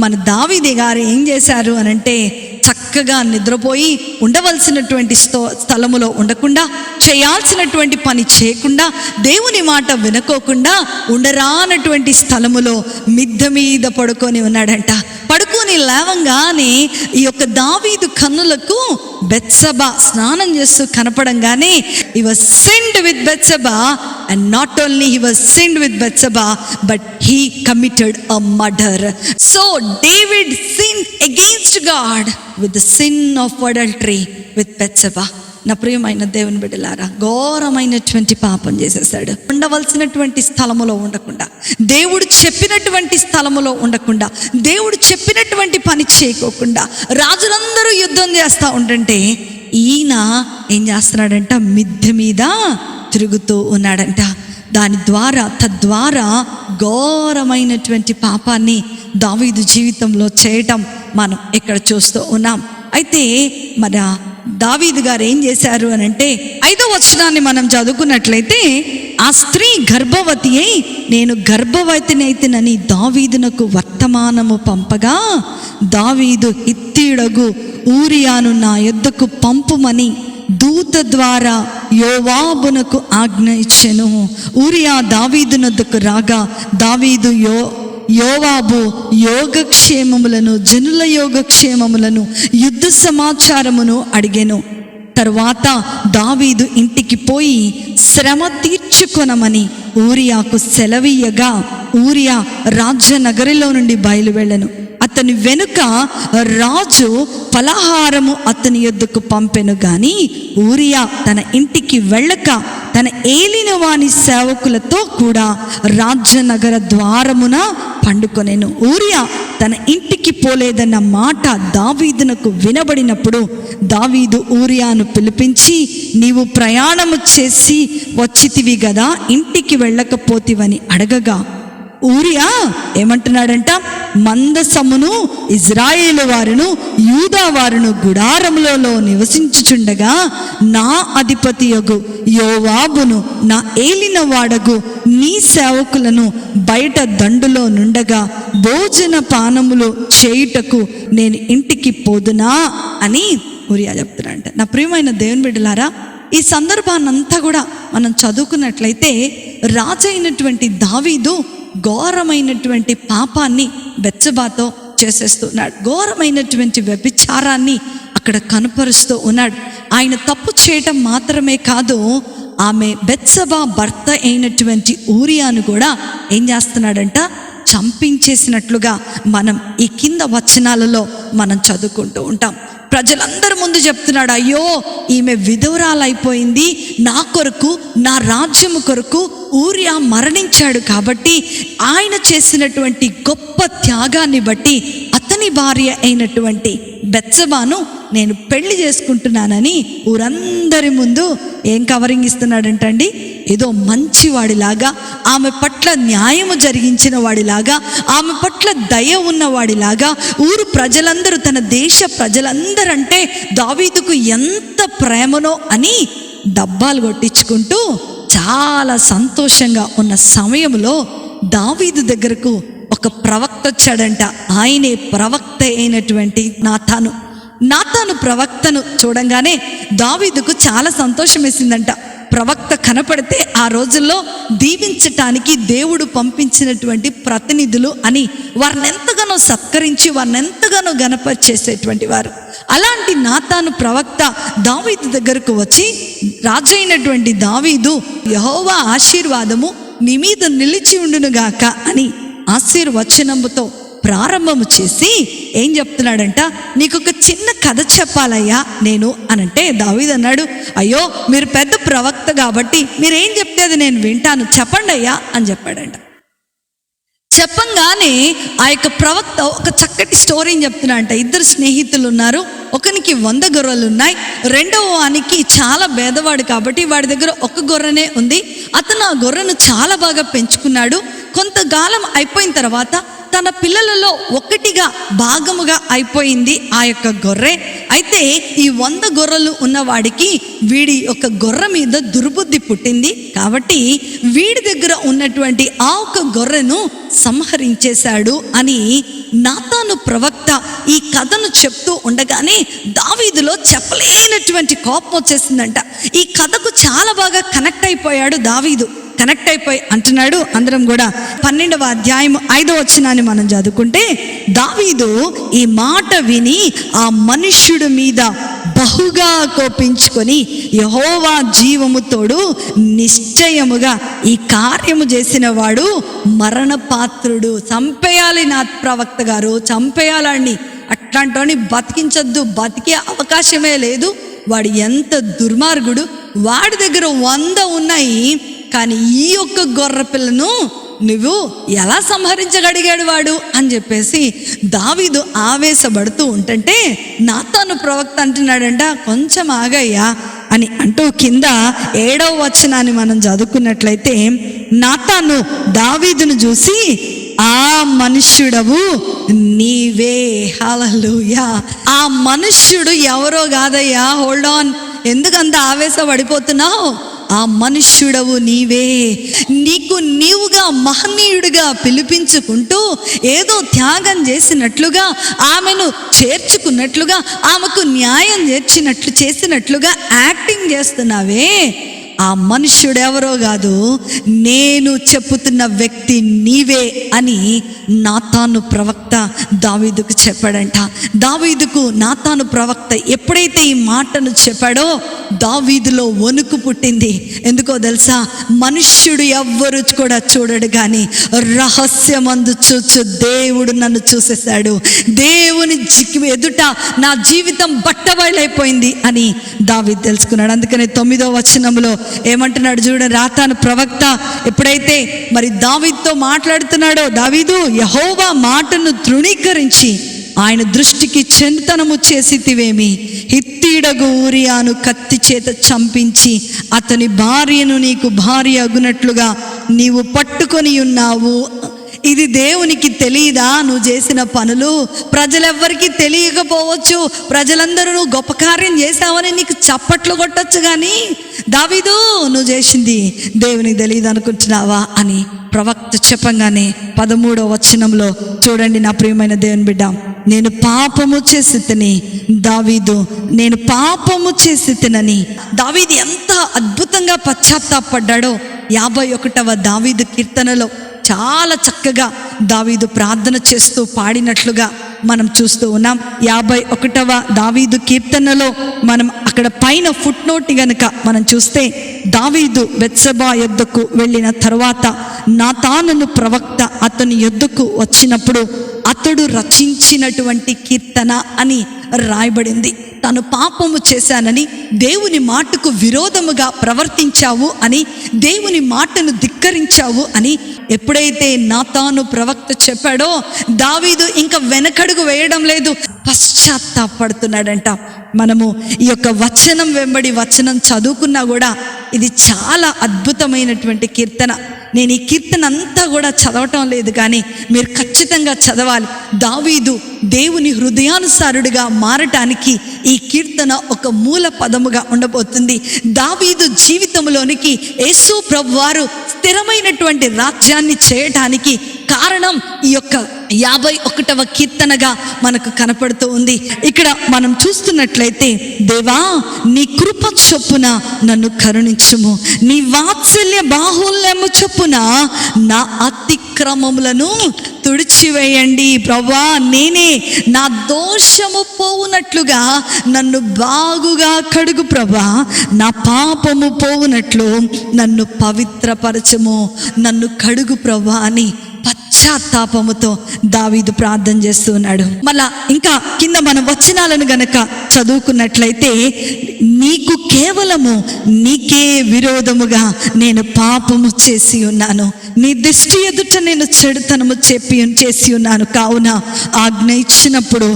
మన దావీదు గారు ఏం చేశారు అనంటే, చక్కగా నిద్రపోయి ఉండవలసినటువంటి స్థలములో ఉండకుండా, చేయాల్సినటువంటి పని చేయకుండా, దేవుని మాట వినుకోకుండా ఉండరానటువంటి స్థలములో మిద్దె మీద పడుకొని ఉన్నాడంట. పడుకొని లేవంగానే ఈ యొక్క దావీదు కన్నులకు బెత్సెబా స్నానం చేస్తూ కనపడంగానే he was sinned with Bathsheba, and not only he was sinned with Bathsheba, but he committed a murder. So David sinned against God with the sin of adultery with Bathsheba. నా ప్రియమైన దేవుని బిడ్డలారా, ఘోరమైనటువంటి పాపం చేసేసాడు. ఉండవలసినటువంటి స్థలములో ఉండకుండా, దేవుడు చెప్పినటువంటి స్థలములో ఉండకుండా, దేవుడు చెప్పినటువంటి పని చేయకోకుండా, రాజులందరూ యుద్ధం చేస్తూ ఉంటుంటే ఈయన ఏం చేస్తున్నాడంట, మిద్దె మీద తిరుగుతూ ఉన్నాడంట. తద్వారా ఘోరమైనటువంటి పాపాన్ని దావీదు జీవితంలో చేయటం మనం ఇక్కడ చూస్తూ ఉన్నాం. అయితే మన దావీదు గారు ఏం చేశారు అని అంటే 5వ వచనాన్ని మనం చదువుకున్నట్లయితే, ఆ స్త్రీ గర్భవతి అయి నేను గర్భవతినైతినని దావీదునకు వర్తమానము పంపగా, దావీదు హిత్తీయుడగు ఊరియాను నా యొద్దకు పంపుమని దూత ద్వారా యోవాబునకు ఆజ్ఞ ఇచ్చెను. ఊరియా దావీదునొద్దకు రాగా దావీదు యోవాబు యోగక్షేమములను, జనుల యోగక్షేమములను, యుద్ధ సమాచారమును అడిగెను. తరువాత దావీదు ఇంటికి పోయి శ్రమ తీర్చుకొనమని ఊరియాకు సెలవీయగా, ఊరియా రాజ్యనగరిలో నుండి బయలువెళ్ళెను. అతని వెనుక రాజు ఫలహారము అతని యొద్దకు పంపెను. గాని ఊరియా తన ఇంటికి వెళ్ళక తన ఏలిన వాని సేవకులతో కూడా రాజ్యనగర ద్వారమున పండుకొనెను. ఊరియా తన ఇంటికి పోలేదన్న మాట దావీదునకు వినబడినప్పుడు దావీదు ఊరియాను పిలిపించి, నీవు ప్రయాణము చేసి వచ్చితివి గదా, ఇంటికి వెళ్ళకపోతివని అడగగా, ఊరియా ఏమంటున్నాడంట, మందసమును ఇజ్రాయేలు వారును యూదా వారును గుడారములలో నివసించుచుండగా నా అధిపతియగు యోవాబును నా ఏలిన వాడగు నీ సేవకులను బయట దండులో నుండగా భోజన పానములు చేయుటకు నేను ఇంటికి పోదునా అని ఊరియా చెప్తున్నాడంట. నా ప్రియమైన దేవుని బిడ్డలారా, ఈ సందర్భాన్నంతా కూడా మనం చదువుకున్నట్లయితే రాజైనటువంటి దావీదు ఘోరమైనటువంటి పాపాన్ని బెత్షెబాతో చేసేస్తున్నాడు. ఘోరమైనటువంటి వ్యభిచారాన్ని అక్కడ కనపరుస్తూ ఉన్నాడు. ఆయన తప్పు చేయటం మాత్రమే కాదు, ఆమె బెత్షెబా భర్త అయినటువంటి ఊరియాను కూడా ఏం చేస్తున్నాడంట, చంపించేసినట్లుగా మనం ఈ కింద వచనాలలో మనం చదువుకుంటూ ఉంటాం. ప్రజలందరి ముందు చెప్తున్నాడు, అయ్యో ఈమె విధవరాలైపోయింది, నా కొరకు, నా రాజ్యము కొరకు ఊరియా మరణించాడు కాబట్టి ఆయన చేసినటువంటి గొప్ప త్యాగాన్ని బట్టి అతని భార్య అయినటువంటి బెత్షెబాను నేను పెళ్లి చేసుకుంటున్నానని ఊరందరి ముందు ఏం కవరింగ్ ఇస్తున్నాడంటండి, ఏదో మంచివాడిలాగా, ఆమె పట్ల న్యాయము జరిగించిన వాడిలాగా, ఆమె పట్ల దయ ఉన్నవాడిలాగా, ఊరు ప్రజలందరూ, తన దేశ ప్రజలందరంటే దావీదుకు ఎంత ప్రేమనో అని డబ్బాలు కొట్టించుకుంటూ చాలా సంతోషంగా ఉన్న సమయంలో దావీదు దగ్గరకు ఒక ప్రవక్త వచ్చాడంట. ఆయనే ప్రవక్త అయినటువంటి నాతాను ప్రవక్తను చూడంగానే దావీదుకు చాలా సంతోషం వేసిందంట. ప్రవక్త కనపడితే ఆ రోజుల్లో దీవించటానికి దేవుడు పంపించినటువంటి ప్రతినిధులు అని వారిని ఎంతగానో సత్కరించి వారిని ఎంతగానో గణపరిచేసేటువంటి వారు. అలాంటి నాతాను ప్రవక్త దావీదు దగ్గరకు వచ్చి, రాజైనటువంటి దావీదు, యెహోవా ఆశీర్వాదము నీ మీద నిలిచి ఉండునుగాక అని ఆశీర్వచనముతో ప్రారంభము చేసి ఏం చెప్తున్నాడంట, నీకు ఒక చిన్న కథ చెప్పాలయ్యా నేను అనంటే దావీదు అన్నాడు, అయ్యో మీరు పెద్ద ప్రవక్త కాబట్టి మీరేం చెప్తే అది నేను వింటాను, చెప్పండి అయ్యా అని చెప్పాడంట. చెప్పంగానే ఆ యొక్క ప్రవక్త ఒక చక్కటి స్టోరీని చెప్తున్నాడంట. ఇద్దరు స్నేహితులు ఉన్నారు, ఒకనికి 100 గొర్రెలు ఉన్నాయి, రెండవ వానికి చాలా పేదవాడు కాబట్టి వాడి దగ్గర ఒక గొర్రెనే ఉంది. అతను ఆ గొర్రెను చాలా బాగా పెంచుకున్నాడు. కొంతకాలం అయిపోయిన తర్వాత తన పిల్లలలో ఒకటిగా భాగముగా అయిపోయింది ఆ యొక్క గొర్రె. అయితే ఈ 100 గొర్రెలు ఉన్నవాడికి వీడి యొక్క గొర్రె మీద దుర్బుద్ధి పుట్టింది కాబట్టి వీడి దగ్గర ఉన్నటువంటి ఆ ఒక గొర్రెను సంహరించేశాడు అని నాతాను ప్రవక్త ఈ కథను చెప్తూ ఉండగానే దావీదులో చెప్పలేనటువంటి కోపం వచ్చేసిందంట. ఈ కథకు చాలా బాగా కనెక్ట్ అయిపోయాడు దావీదు. కనెక్ట్ అయిపోయి అంటున్నాడు, అందరం కూడా 12వ అధ్యాయం 5వ వచనాన్ని మనం చదువుకుంటే, దావీదు ఈ మాట విని ఆ మనుష్యుడి మీద బహుగా కోపించుకొని, యెహోవా జీవము తోడు నిశ్చయముగా ఈ కార్యము చేసిన వాడు మరణపాత్రుడు, చంపేయాలి నా ప్రవక్త గారు, చంపేయాలండి, అట్లాంటి బతికించొద్దు, బతికే అవకాశమే లేదు, వాడు ఎంత దుర్మార్గుడు, వాడి దగ్గర 100 ఉన్నాయి కానీ ఈ ఒక్క గొర్రె పిల్లను నువ్వు ఎలా సంహరించగలిగాడు వాడు అని చెప్పేసి దావీదు ఆవేశపడుతూ ఉంటుంటే నాతాను ప్రవక్త అంటున్నాడంట, కొంచెం ఆగయ్యా అని అంటూ కింద 7వ వచనాన్ని మనం చదువుకున్నట్లయితే, నాతాను దావీదును చూసి ఆ మనుష్యుడవు నీవే. హల్లెలూయా. ఆ మనుష్యుడు ఎవరో కాదయ్యా, హోల్డ్ ఆన్, ఎందుకంత ఆవేశపడిపోతున్నావు? ఆ మనుష్యుడవు నీవే. నీకు నీవుగా మహనీయుడిగా పిలిపించుకుంటూ ఏదో త్యాగం చేసినట్లుగా, ఆమెను చేర్చుకున్నట్లుగా, ఆమెకు న్యాయం చేసినట్లుగా యాక్టింగ్ చేస్తున్నావే, ఆ మనుష్యుడు ఎవరో కాదు, నేను చెప్పుతున్న వ్యక్తి నీవే అని నాతాను ప్రవక్త దావీదుకు చెప్పాడంట. దావీదుకు నాతాను ప్రవక్త ఎప్పుడైతే ఈ మాటను చెప్పాడో దావీదులో వణుకు పుట్టింది. ఎందుకో తెలుసా? మనుష్యుడు ఎవ్వరు కూడా చూడడు కానీ రహస్యమందు చూచు దేవుడు నన్ను చూసేశాడు, దేవుని ఎదుట నా జీవితం బట్టబయలైపోయింది అని దావీదు తెలుసుకున్నాడు. అందుకని 9వ వచనంలో ఏమంటున్నాడు చూడండి, నాతాను ప్రవక్త ఎప్పుడైతే మరి దావీదుతో మాట్లాడుతున్నాడో, దావీదు యెహోవా మాటను తృణీకరించి ఆయన దృష్టికి చెంతనము చేసితివేమి, హిత్తీయుడగు ఊరియాను కత్తి చేత చంపించి అతని భార్యను నీకు భార్య అగునట్లుగా నీవు పట్టుకొని ఉన్నావు. ఇది దేవునికి తెలియదా నువ్వు చేసిన పనులు? ప్రజలెవ్వరికీ తెలియకపోవచ్చు, ప్రజలందరూ నువ్వు గొప్ప కార్యం చేశావని నీకు చప్పట్లు కొట్టచ్చు, కానీ దావీదు నువ్వు చేసింది దేవునికి తెలియదు అనుకుంటున్నావా అని ప్రవక్త చెప్పంగానే 13వ వచనంలో చూడండి, నా ప్రియమైన దేవుని బిడ్డ, నేను పాపము చేసి తిని దావీదు, నేను పాపము చేసి తినని దావీదు ఎంత అద్భుతంగా పశ్చాత్తాపడ్డాడో 51వ దావీదు కీర్తనలో చాలా చక్కగా దావీదు ప్రార్థన చేస్తూ పాడినట్లుగా మనం చూస్తూ ఉన్నాం. 51వ దావీదు కీర్తనలో మనం అక్కడ పైన ఫుట్ నోట్ గనుక మనం చూస్తే, దావీదు బెత్షెబా యొద్దకు వెళ్ళిన తర్వాత నాతానును ప్రవక్త అతని యొద్దకు వచ్చినప్పుడు అతడు రచించినటువంటి కీర్తన అని రాయబడింది. తను పాపము చేశానని, దేవుని మాటకు విరోధముగా ప్రవర్తించావు అని, దేవుని మాటను ధిక్కరించావు అని ఎప్పుడైతే నాతాను ప్రవక్త చెప్పాడో దావీదు ఇంకా వెనకడుగు వేయడం లేదు, పశ్చాత్తాపడుతున్నాడంట. మనము ఈ యొక్క వచనం వెంబడి వచనం చదువుకున్నా కూడా ఇది చాలా అద్భుతమైనటువంటి కీర్తన. నేను ఈ కీర్తన అంతా కూడా చదవటం లేదు, కానీ మీరు ఖచ్చితంగా చదవాలి. దావీదు దేవుని హృదయానుసారుడిగా మారటానికి ఈ కీర్తన ఒక మూల పదముగా ఉండబోతుంది. దావీదు జీవితంలోనికి యేసు ప్రభువారు స్థిరమైనటువంటి రాజ్యాన్ని చేయటానికి కారణం ఈ యొక్క 51వ కీర్తనగా మనకు కనపడుతూ ఉంది. ఇక్కడ మనం చూస్తున్నట్లయితే, దేవా నీ కృప చొప్పున నన్ను కరుణించుము, నీ వాత్సల్య బాహుల్యము చొప్పున నా అతిక్రమములను తుడిచివేయండి. ప్రభువా, నేనే నా దోషము పోవునట్లుగా నన్ను బాగుగా కడుగు ప్రభువా, నా పాపము పోవునట్లు నన్ను పవిత్రపరచము, నన్ను కడుగు ప్రభువా అని పశ్చాత్తాపముతో దావీదు ప్రార్థన చేస్తూ ఉన్నాడు. మళ్ళా ఇంకా కింద మనం వచనాలను గనక చదువుకున్నట్లయితే, నీకు కేవలము నీకే విరోధముగా నేను పాపము చేసి ఉన్నాను, నీ దృష్టి ఎదుట నేను చెడుతనము చేసి ఉన్నాను, కావున ఆజ్ఞ ఇచ్చినప్పుడు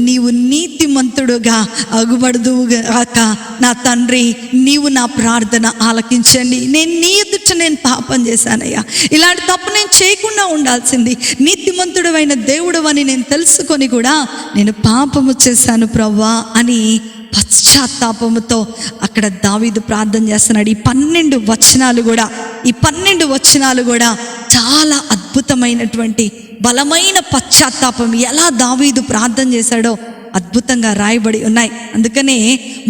నీవు నీతిమంతుడుగా అగుబడుదువుగాక. నా తండ్రి, నీవు నా ప్రార్థన ఆలకించండి. నీ ఎదుట నేను పాపం చేశానయ్యా, ఇలాంటి తప్పు నేను చేయకుండా ఉండాల్సింది. నీతిమంతుడు అయిన దేవుడు అని నేను తెలుసుకొని కూడా నేను పాపము చేశాను ప్రభువా అని పశ్చాత్తాపముతో అక్కడ దావీదు ప్రార్థన చేస్తున్నాడు. ఈ 12 వచనాలు కూడా చాలా అద్భుతమైనటువంటి బలమైన పశ్చాత్తాపం ఎలా దావీదు ప్రార్థన చేశాడో అద్భుతంగా రాయబడి ఉన్నాయి. అందుకనే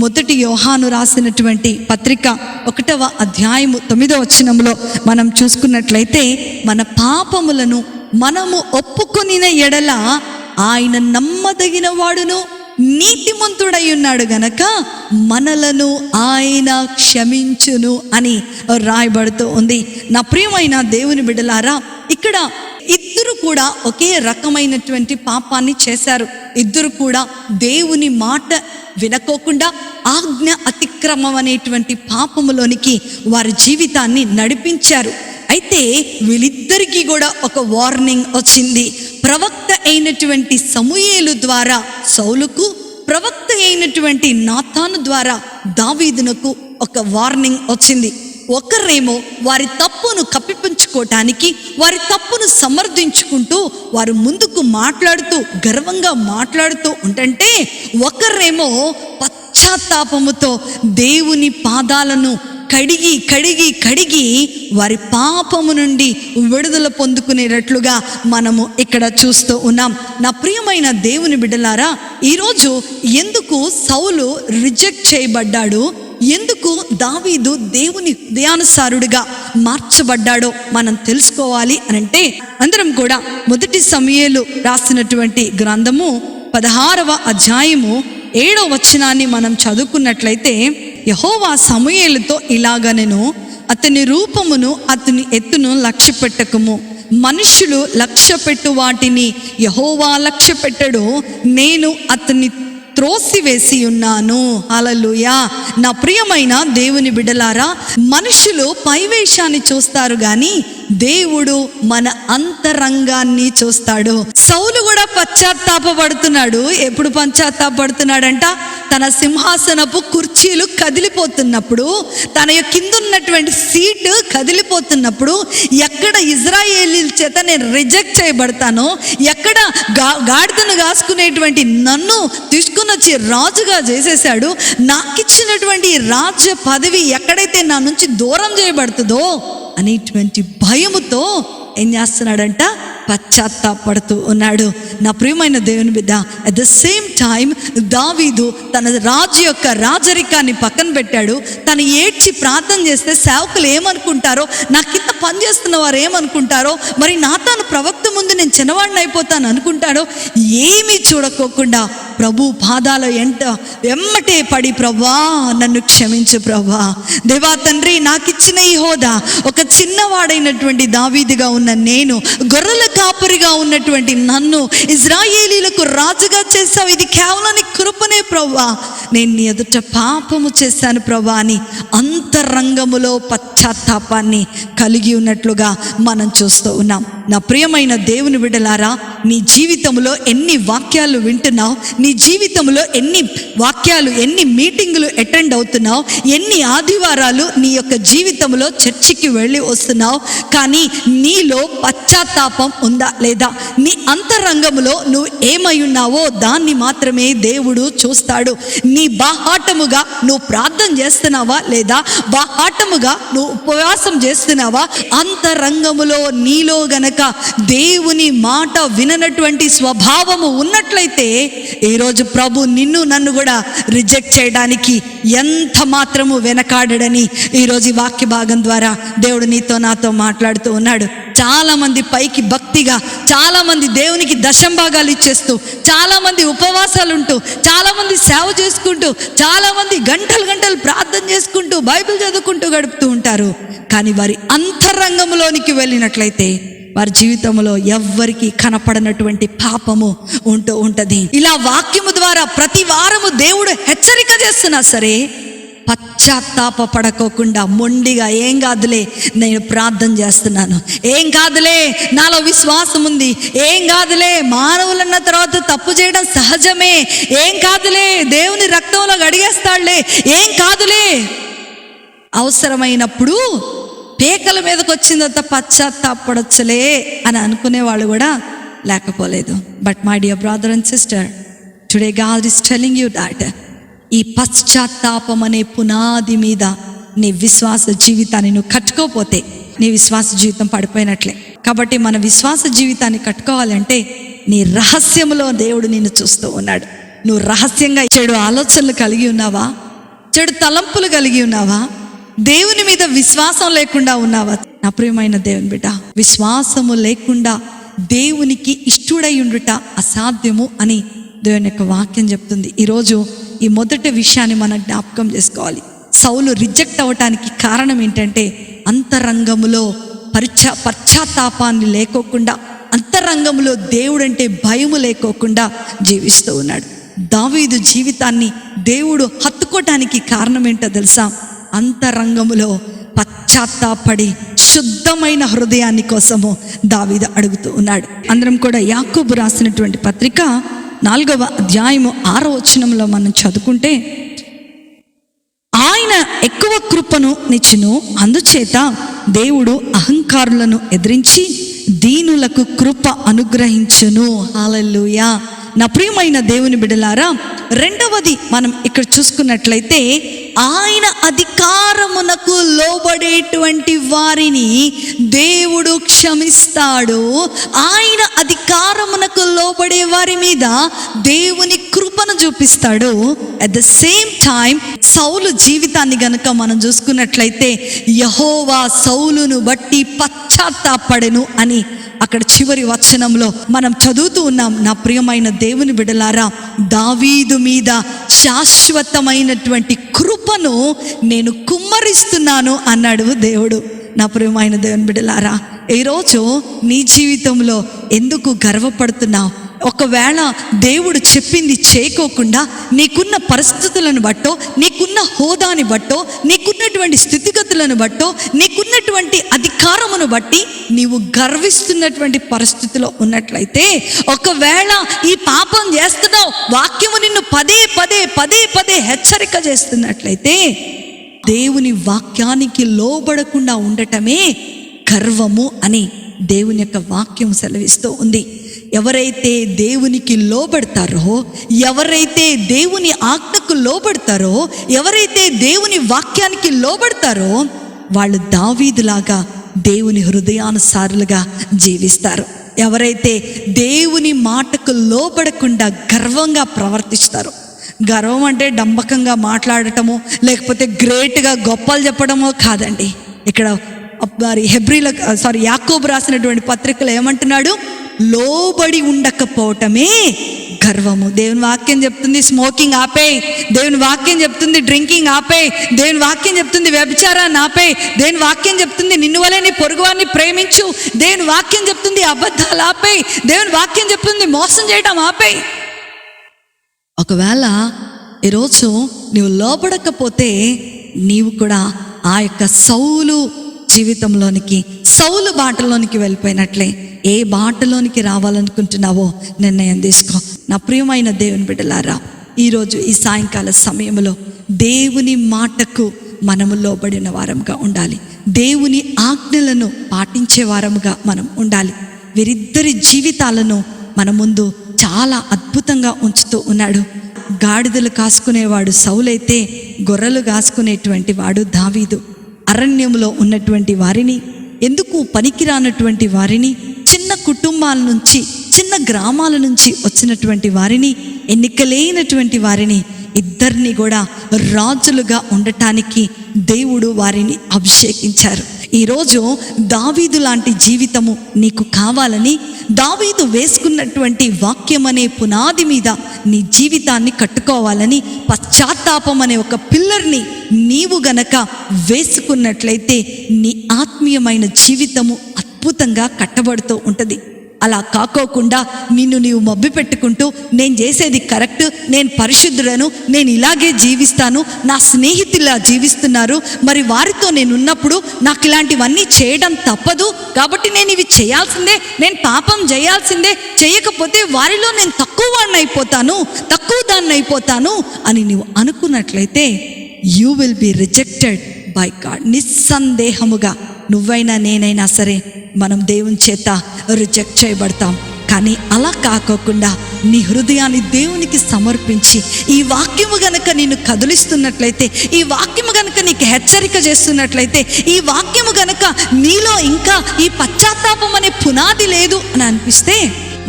మొదటి యోహాను రాసినటువంటి పత్రిక 1వ అధ్యాయము 9వ వచనంలో మనం చూసుకున్నట్లయితే, మన పాపములను మనము ఒప్పుకొనిన ఎడల ఆయన నమ్మదగిన వాడును నీతిమంతుడై ఉన్నాడు గనక మనలను ఆయన క్షమించును అని రాయబడుతూ ఉంది. నా ప్రియమైన దేవుని బిడ్డలారా, ఇక్కడ ఇద్దరు కూడా ఒకే రకమైనటువంటి పాపాన్ని చేశారు. ఇద్దరు కూడా దేవుని మాట వినకోకుండా ఆజ్ఞ అతిక్రమం అనేటువంటి పాపములోనికి వారి జీవితాన్ని నడిపించారు. అయితే వీళ్ళిద్దరికీ కూడా ఒక వార్నింగ్ వచ్చింది. ప్రవక్త అయినటువంటి సమూయేలు ద్వారా సౌలుకు, ప్రవక్త అయినటువంటి నాతాను ద్వారా దావీదునకు ఒక వార్నింగ్ వచ్చింది. ఒకరేమో వారి తప్పును కప్పిపుచ్చుకోవటానికి, వారి తప్పును సమర్థించుకుంటూ వారు ముందుకు మాట్లాడుతూ గర్వంగా మాట్లాడుతూ ఉంటుంటే, ఒకరేమో పశ్చాత్తాపముతో దేవుని పాదాలను కడిగి కడిగి కడిగి వారి పాపము నుండి విడుదల పొందుకునేటట్లుగా మనము ఇక్కడ చూస్తూ ఉన్నాం. నా ప్రియమైన దేవుని బిడ్డలారా, ఈరోజు ఎందుకు సౌలు రిజెక్ట్ చేయబడ్డాడు, ఎందుకు దావీదు దేవుని ధ్యానుసారుడిగా మార్చబడ్డాడో మనం తెలుసుకోవాలి అనంటే, అందరం కూడా మొదటి సమూయేలు రాసినటువంటి గ్రంథము 16వ అధ్యాయము 7వ వచనాన్ని మనం చదువుకున్నట్లయితే, యెహోవా సమూయేలుతో ఇలాగనెను, అతని రూపమును అతని ఎత్తును లక్ష్య పెట్టకము, మనుషులు లక్ష్య పెట్టు వాటిని యెహోవా లక్ష్య పెట్టడు, నేను అతన్ని త్రోసివేసి ఉన్నాను. హల్లెలూయా. నా ప్రియమైన దేవుని బిడ్డలారా, మనుషులు పైవేషాన్ని చూస్తారు కానీ దేవుడు మన అంతరంగాన్ని చూస్తాడు. సౌలు కూడా పశ్చాత్తాపడుతున్నాడు. ఎప్పుడు పశ్చాత్తాపడుతున్నాడంట? తన సింహాసనపు కుర్చీలు కదిలిపోతున్నప్పుడు, తన కిందున్నటువంటి సీటు కదిలిపోతున్నప్పుడు, ఎక్కడ ఇజ్రాయేలీల చేత నేను రిజెక్ట్ చేయబడతానో, ఎక్కడ గాడిదను కాసుకునేటువంటి నన్ను తీసుకుని వచ్చి రాజుగా చేసేసాడు, నాకిచ్చినటువంటి రాజ్య పదవి ఎక్కడైతే నా నుంచి దూరం చేయబడుతుందో అనేటువంటి భయముతో ఏం చేస్తున్నాడంట? పశ్చాత్తాపడుతూ ఉన్నాడు. నా ప్రియమైన దేవుని బిడ్డ, అట్ ద సేమ్ టైం దావీదు తన రాజు యొక్క రాజరికాన్ని పక్కన పెట్టాడు. తను ఏడ్చి ప్రార్థన చేస్తే సేవకులు ఏమనుకుంటారో, నా కింద పనిచేస్తున్న వారు ఏమనుకుంటారో, మరి నాతాను ప్రవక్త ముందు నేను చిన్నవాడిని అయిపోతాను అనుకుంటాడో, ఏమీ చూడకోకుండా ప్రభు పాదాల వెమ్మటే పడి, ప్రభా నన్ను క్షమించు ప్రభా, దేవా తండ్రి, నాకిచ్చిన ఈ హోదా ఒక చిన్నవాడైనటువంటి దావీదుగా ఉన్న నేను, గొర్రెల కాపరిగా ఉన్నటువంటి నన్ను ఇజ్రాయేలీలకు రాజుగా చేశావు, ఇది కేవలం నీ కృపనే ప్రభా, నేను నీ ఎదుట పాపము చేశాను ప్రభా అని అంతరంగములో పశ్చాత్తాపాన్ని కలిగి ఉన్నట్లుగా మనం చూస్తూ ఉన్నాం. నా ప్రియమైన దేవుని బిడ్డలారా, నీ జీవితంలో ఎన్ని వాక్యాలు వింటున్నావు, నీ జీవితంలో ఎన్ని వాక్యాలు, ఎన్ని మీటింగులు అటెండ్ అవుతున్నావు, ఎన్ని ఆదివారాలు నీ యొక్క జీవితంలో చర్చికి వెళ్ళి వస్తున్నావు, కానీ నీలో పశ్చాత్తాపం ఉందా లేదా? నీ అంతరంగంలో నువ్వు ఏమై ఉన్నావో దాన్ని మాత్రమే దేవుడు చూస్తాడు. నీ బాహాటముగా నువ్వు ప్రార్థన చేస్తున్నావా లేదా? బాహాటముగా నువ్వు ఉపవాసం చేస్తున్నావా? అంతరంగములో నీలో గనక దేవుని మాట విననటువంటి స్వభావము ఉన్నట్లయితే ఈరోజు ప్రభు నిన్ను నన్ను కూడా రిజెక్ట్ చేయడానికి ఎంత మాత్రము వెనకాడని ఈరోజు ఈ వాక్య భాగం ద్వారా దేవుడు నీతో నాతో మాట్లాడుతూ ఉన్నాడు. చాలా మంది పైకి భక్తిగా, చాలా మంది దేవునికి దశంభాగాలు ఇచ్చేస్తూ, చాలా మంది ఉపవాసాలు ఉంటూ, చాలా మంది సేవ చేసుకుంటూ, చాలా మంది గంటలు గంటలు ప్రార్థన చేసుకుంటూ, బైబిల్ చదువుకుంటూ గడుపుతూ ఉంటారు. కానీ వారి అంతరంగంలోనికి వెళ్ళినట్లయితే వారి జీవితంలో ఎవ్వరికి కనపడనటువంటి పాపము ఉంటూ ఉంటది. ఇలా వాక్యము ద్వారా ప్రతి వారము దేవుడు హెచ్చరిక చేస్తున్నా సరే పశ్చాత్తాప పడకోకుండా మొండిగా ఏం కాదులే, నేను ప్రార్థన చేస్తున్నాను, ఏం కాదులే, నాలో విశ్వాసం ఉంది, ఏం కాదులే, మానవులన్న తర్వాత తప్పు చేయడం సహజమే, ఏం కాదులే, దేవుని రక్తంలో గడిగేస్తాడులే, ఏం కాదులే, అవసరమైనప్పుడు పేకల మీదకి వచ్చిందంత పశ్చాత్తాపడొచ్చలే అని అనుకునే వాళ్ళు కూడా లేకపోలేదు. But my dear brother and sister, today God is telling you that ఈ పశ్చాత్తాపం అనే పునాది మీద నీ విశ్వాస జీవితాన్ని నువ్వు కట్టుకోపోతే నీ విశ్వాస జీవితం పడిపోయినట్లే. కాబట్టి మన విశ్వాస జీవితాన్ని కట్టుకోవాలంటే నీ రహస్యములో దేవుడు నిన్ను చూస్తూ ఉన్నాడు. నువ్వు రహస్యంగా చెడు ఆలోచనలు కలిగి ఉన్నావా? చెడు తలంపులు కలిగి ఉన్నావా? దేవుని మీద విశ్వాసం లేకుండా ఉన్నావా? నా ప్రియమైన దేవుని బిడ్డ, విశ్వాసము లేకుండా దేవునికి ఇష్టుడై ఉండుట అసాధ్యము అని దేవుని యొక్క వాక్యం చెప్తుంది. ఈరోజు ఈ మొదటి విషయాన్ని మనం జ్ఞాపకం చేసుకోవాలి. సౌలు రిజెక్ట్ అవ్వటానికి కారణం ఏంటంటే అంతరంగములో పశ్చాత్తాపాన్ని లేకోకుండా, అంతరంగంలో దేవుడంటే భయము లేకోకుండా జీవిస్తూ ఉన్నాడు. దావీదు జీవితాన్ని దేవుడు హత్తుకోవటానికి కారణం ఏంటో తెలుసా? అంతరంగములో పశ్చాత్తాపడి శుద్ధమైన హృదయాన్ని కోసము దావీదు అడుగుతూ ఉన్నాడు. అందరం కూడా యాకోబు రాసినటువంటి పత్రిక 4వ అధ్యాయము 6వ వచనంలో మనం చదువుకుంటే, ఆయన ఎక్కువ కృపను నిచ్చును, అందుచేత దేవుడు అహంకారులను ఎదిరించి దీనులకు కృప అనుగ్రహించును. హల్లెలూయా. నా ప్రియమైన దేవుని బిడ్డలారా, రెండవది మనం ఇక్కడ చూసుకున్నట్లయితే ఆయన అధికారమునకు లోబడేటువంటి వారిని దేవుడు క్షమిస్తాడు. ఆయన అధికారమునకు లోబడే వారి మీద దేవుని కృపను చూపిస్తాడు. అట్ ద సేమ్ టైం సౌలు జీవితాన్ని గనుక మనం చూసుకున్నట్లయితే యెహోవా సౌలును బట్టి పశ్చాత్తాపడెను అని అక్కడ చివరి వచనంలో మనం చదువుతూ ఉన్నాం. నా ప్రియమైన దేవుని బిడ్డలారా, దావీదు మీద శాశ్వతమైనటువంటి కృపను నేను కుమ్మరిస్తున్నాను అన్నాడు దేవుడు. నా ప్రియమైన దేవుని బిడ్డలారా, ఈరోజు నీ జీవితంలో ఎందుకు గర్వపడుతున్నావు? ఒకవేళ దేవుడు చెప్పింది చేయకోకుండా నీకున్న పరిస్థితులను బట్టో, నీకున్న హోదాని బట్టో, నీకున్నటువంటి స్థితిగతులను బట్టో, నీకున్నటువంటి అధికారమును బట్టి నీవు గర్విస్తున్నటువంటి పరిస్థితిలో ఉన్నట్లయితే, ఒకవేళ ఈ పాపం చేస్తున్నావు, వాక్యము నిన్ను పదే పదే పదే పదే హెచ్చరిక చేస్తున్నట్లయితే, దేవుని వాక్యానికి లోబడకుండా ఉండటమే గర్వము అని దేవుని యొక్క వాక్యం సెలవిస్తూ ఉంది. ఎవరైతే దేవునికి లోబడతారో, ఎవరైతే దేవుని ఆజ్ఞకు లోబడతారో, ఎవరైతే దేవుని వాక్యానికి లోబడతారో, వాళ్ళు దావీదులాగా దేవుని హృదయానుసారులుగా జీవిస్తారు. ఎవరైతే దేవుని మాటకు లోబడకుండా గర్వంగా ప్రవర్తిస్తారో, గర్వం అంటే డంబకంగా మాట్లాడటము, లేకపోతే గ్రేట్గా గొప్పలు చెప్పడమో కాదండి. ఇక్కడ యాకోబు రాసినటువంటి పత్రికలు ఏమంటున్నాడు? లోబడి ఉండకపోవటమే గర్వము. దేవుని వాక్యం చెప్తుంది స్మోకింగ్ ఆపేయ్, దేవుని వాక్యం చెప్తుంది డ్రింకింగ్ ఆపేయ్, దేవుని వాక్యం చెప్తుంది వ్యభిచారాన్ని ఆపేయ్, దేవుని వాక్యం చెప్తుంది నిన్ను వలె నీ పొరుగువారిని ప్రేమించు, దేవుని వాక్యం చెప్తుంది అబద్ధాలు ఆపేయ్, దేవుని వాక్యం చెప్తుంది మోసం చేయడం ఆపేయ్. ఒకవేళ ఈరోజు నీవు లోబడకపోతే నీవు కూడా ఆ యొక్క సౌలు జీవితంలోనికి, సౌలు బాటలోనికి వెళ్ళిపోయినట్లే. ఏ బాటలోనికి రావాలనుకుంటున్నావో నిర్ణయం తీసుకో. నా ప్రియమైన దేవుని బిడ్డలారా, ఈరోజు ఈ సాయంకాల సమయంలో దేవుని మాటకు మనము లోబడిన వారంగా ఉండాలి. దేవుని ఆజ్ఞలను పాటించే వారముగా మనం ఉండాలి. వీరిద్దరి జీవితాలను మన ముందు చాలా అద్భుతంగా ఉంచుతూ ఉన్నాడు. గాడిదలు కాసుకునేవాడు సౌలైతే గొర్రెలు కాసుకునేటువంటి వాడు దావీదు. అరణ్యంలో ఉన్నటువంటి వారిని, ఎందుకు పనికిరానటువంటి వారిని, చిన్న కుటుంబాల నుంచి, చిన్న గ్రామాల నుంచి వచ్చినటువంటి వారిని, ఎన్నికలేనటువంటి వారిని, ఇద్దరిని కూడా రాజులుగా ఉండటానికి దేవుడు వారిని అభిషేకించారు. ఈరోజు దావీదు లాంటి జీవితము నీకు కావాలని, దావీదు వేసుకున్నటువంటి వాక్యం అనే పునాది మీద నీ జీవితాన్ని కట్టుకోవాలని, పశ్చాత్తాపం అనే ఒక పిల్లర్ని నీవు గనక వేసుకున్నట్లయితే నీ ఆత్మీయమైన జీవితము అద్భుతంగా కట్టబడుతూ ఉంటుంది. అలా కాకోకుండా నిన్ను నీవు మభ్య పెట్టుకుంటూ నేను చేసేది కరెక్ట్, నేను పరిశుద్ధుడను, నేను ఇలాగే జీవిస్తాను, నా స్నేహితులా జీవిస్తున్నారు, మరి వారితో నేను ఉన్నప్పుడు నాకు ఇలాంటివన్నీ చేయడం తప్పదు, కాబట్టి నేను ఇవి చేయాల్సిందే, నేను పాపం చేయాల్సిందే, చేయకపోతే వారిలో నేను తక్కువ వాడిని అయిపోతాను, తక్కువ దాన్ని అయిపోతాను అని నువ్వు అనుకున్నట్లయితే you will be rejected by God. నిస్సందేహముగా నువ్వైనా నేనైనా సరే మనం దేవుని చేత రిజెక్ట్ చేయబడతాం. కానీ అలా కాకోకుండా నీ హృదయాన్ని దేవునికి సమర్పించి ఈ వాక్యము గనక నిన్ను కదిలిస్తున్నట్లయితే, ఈ వాక్యము గనక నీకు హెచ్చరిక చేస్తున్నట్లయితే, ఈ వాక్యము గనక నీలో ఇంకా ఈ పశ్చాత్తాపం అనే పునాది లేదు అని అనిపిస్తే,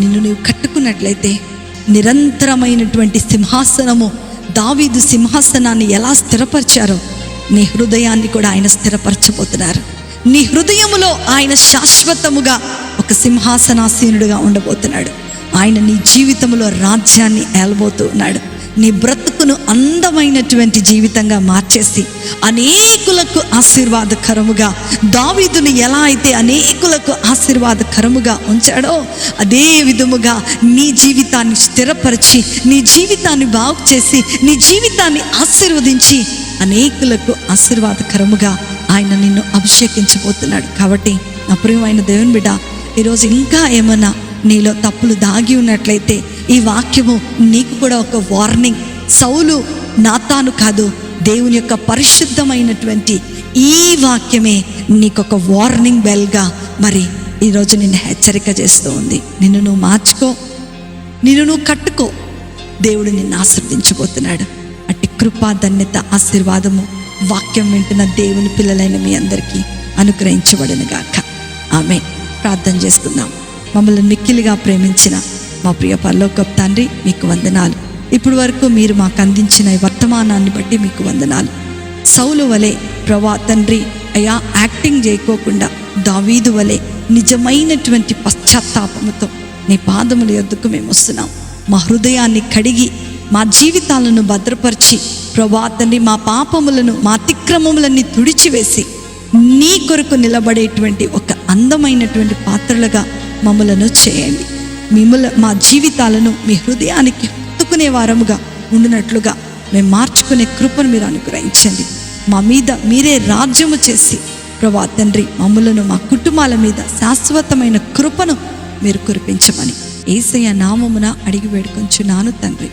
నిన్ను నీవు కట్టుకున్నట్లయితే నిరంతరమైనటువంటి సింహాసనము, దావీదు సింహాసనాన్ని ఎలా స్థిరపరిచారో నీ హృదయాన్ని కూడా ఆయన స్థిరపరచబోతున్నారు. నీ హృదయములో ఆయన శాశ్వతముగా ఒక సింహాసనాసీనుడిగా ఉండబోతున్నాడు. ఆయన నీ జీవితంలో రాజ్యాన్ని ఏలబోతూ ఉన్నాడు. నీ బ్రతుకును అందమైనటువంటి జీవితంగా మార్చేసి అనేకులకు ఆశీర్వాదకరముగా, దావీదుని ఎలా అయితే అనేకులకు ఆశీర్వాదకరముగా ఉంచాడో అదే విధముగా నీ జీవితాన్ని స్థిరపరిచి, నీ జీవితాన్ని బాగు చేసి, నీ జీవితాన్ని ఆశీర్వదించి అనేకులకు ఆశీర్వాదకరముగా ఆయన నిన్ను అభిషేకించబోతున్నాడు. కాబట్టి నా ప్రియమైన దేవుని బిడ్డ, ఈరోజు ఇంకా ఏమన్నా నీలో తప్పులు దాగి ఉన్నట్లయితే ఈ వాక్యము నీకు కూడా ఒక వార్నింగ్. సౌలు నాతాను కాదు, దేవుని యొక్క పరిశుద్ధమైనటువంటి ఈ వాక్యమే నీకొక వార్నింగ్ బెల్గా మరి ఈరోజు నిన్ను హెచ్చరిక చేస్తూ ఉంది. నిన్ను నువ్వు మార్చుకో, నిన్ను నువ్వు కట్టుకో, దేవుడు నిన్ను ఆశీర్వదించబోతున్నాడు. అట్టి కృపా, ధన్యత, ఆశీర్వాదము వాక్యం వింటున్న దేవుని పిల్లలైన మీ అందరికీ అనుగ్రహించబడును గాక. ఆమేన్. ప్రార్థన చేసుకుందాం. మమ్మల్ని మిక్కిలిగా ప్రేమించిన మా ప్రియ పరలోకపు తండ్రి, మీకు వందనాలు. ఇప్పుడు వరకు మీరు మాకు అందించిన ఈ వర్తమానాన్ని బట్టి మీకు వందనాలు. సౌలు వలె ప్రభా తండ్రి అయ్యా యాక్టింగ్ చేయకోకుండా దావీదు వలె నిజమైనటువంటి పశ్చాత్తాపముతో నీ పాదముల యొద్దకు మేము వస్తున్నాం. మా హృదయాన్ని కడిగి మా జీవితాలను భద్రపరిచి ప్రభా తండ్రి మా పాపములను, మా అతిక్రమములన్నీ తుడిచివేసి నీ కొరకు నిలబడేటువంటి ఒక అందమైనటువంటి పాత్రలుగా మమ్మలను చేయండి. మా జీవితాలను మీ హృదయానికి హత్తుకునే వారముగా ఉండినట్లుగా మేము మార్చుకునే కృపను మీరు అనుగ్రహించండి. మా మీద మీరే రాజ్యము చేసి ప్రభా తండ్రి మమ్మలను, మా కుటుంబాల మీద శాశ్వతమైన కృపను మీరు కురిపించమని యేసయ్య నామమున అడిగి వేడుకొంచున్నాను తండ్రి.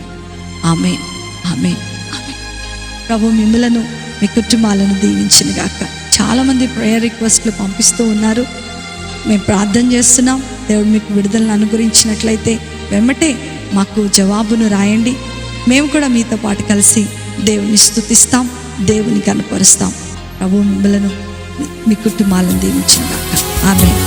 ఆమేన్, ఆమేన్, ఆమేన్. ప్రభు మిమ్మలను, మీ కుటుంబాలను దీవించును గాక. చాలామంది ప్రేయర్ రిక్వెస్ట్లు పంపిస్తూ ఉన్నారు. మేము ప్రార్థన చేస్తున్నాం. దేవుడు మీకు విడుదలను అనుగ్రహించినట్లయితే వెంబటే మాకు జవాబును రాయండి. మేము కూడా మీతో పాటు కలిసి దేవుని స్తుతిస్తాం, దేవుని కనపరుస్తాం. ప్రభు మిమ్మలను, మీ కుటుంబాలను దీవించును గాక. ఆమేన్.